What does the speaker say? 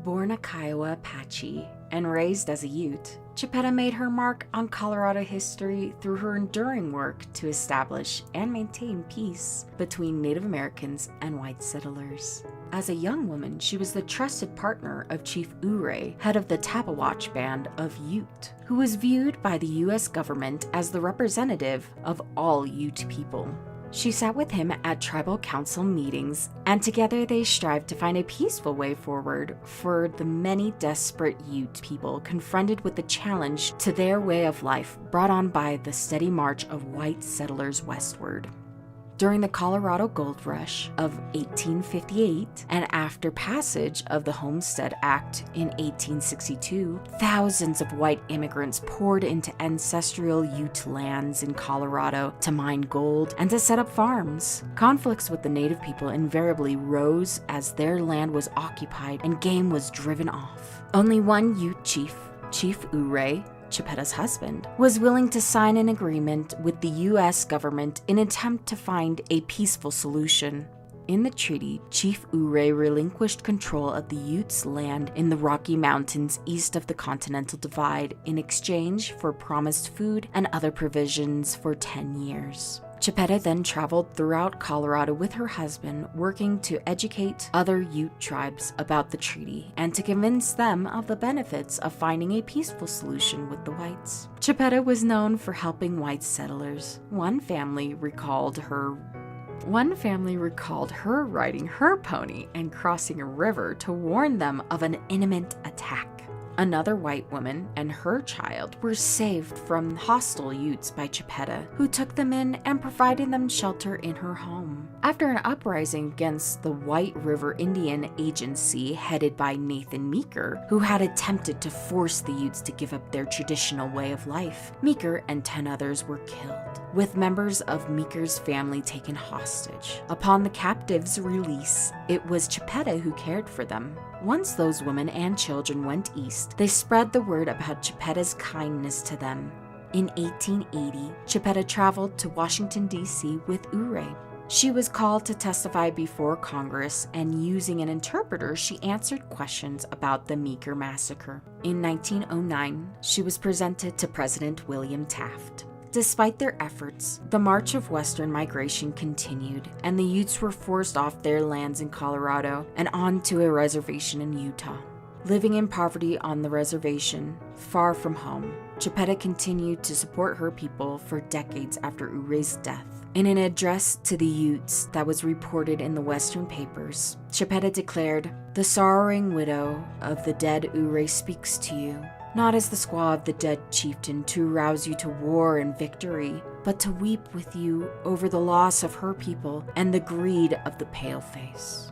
Born a Kiowa Apache and raised as a Ute, Chipeta made her mark on Colorado history through her enduring work to establish and maintain peace between Native Americans and white settlers. As a young woman, she was the trusted partner of Chief Ouray, head of the Tabawatch Band of Ute, who was viewed by the U.S. government as the representative of all Ute people. She sat with him at tribal council meetings, and together they strived to find a peaceful way forward for the many desperate Ute people confronted with the challenge to their way of life brought on by the steady march of white settlers westward. During the Colorado Gold Rush of 1858 and after passage of the Homestead Act in 1862, thousands of white immigrants poured into ancestral Ute lands in Colorado to mine gold and to set up farms. Conflicts with the native people invariably rose as their land was occupied and game was driven off. Only one Ute chief, Chief Ouray, Chipeta's husband, was willing to sign an agreement with the U.S. government in an attempt to find a peaceful solution. In the treaty, Chief Ouray relinquished control of the Utes' land in the Rocky Mountains east of the Continental Divide in exchange for promised food and other provisions for 10 years. Chipeta then traveled throughout Colorado with her husband, working to educate other Ute tribes about the treaty and to convince them of the benefits of finding a peaceful solution with the whites. Chipeta was known for helping white settlers. One family recalled her riding her pony and crossing a river to warn them of an imminent attack. Another white woman and her child were saved from hostile Utes by Chipeta, who took them in and provided them shelter in her home. After an uprising against the White River Indian Agency headed by Nathan Meeker, who had attempted to force the Utes to give up their traditional way of life, Meeker and 10 others were killed, with members of Meeker's family taken hostage. Upon the captives' release, it was Chipeta who cared for them. Once those women and children went east, they spread the word about Chipeta's kindness to them. In 1880, Chipeta traveled to Washington, D.C. with Ouray. She was called to testify before Congress, and using an interpreter, she answered questions about the Meeker massacre. In 1909, she was presented to President William Taft. Despite their efforts, the march of Western migration continued, and the Utes were forced off their lands in Colorado and onto a reservation in Utah. Living in poverty on the reservation, far from home, Chipeta continued to support her people for decades after Ouray's death. In an address to the Utes that was reported in the Western papers, Chipeta declared, "The sorrowing widow of the dead Ouray speaks to you, not as the squaw of the dead chieftain to rouse you to war and victory, but to weep with you over the loss of her people and the greed of the paleface."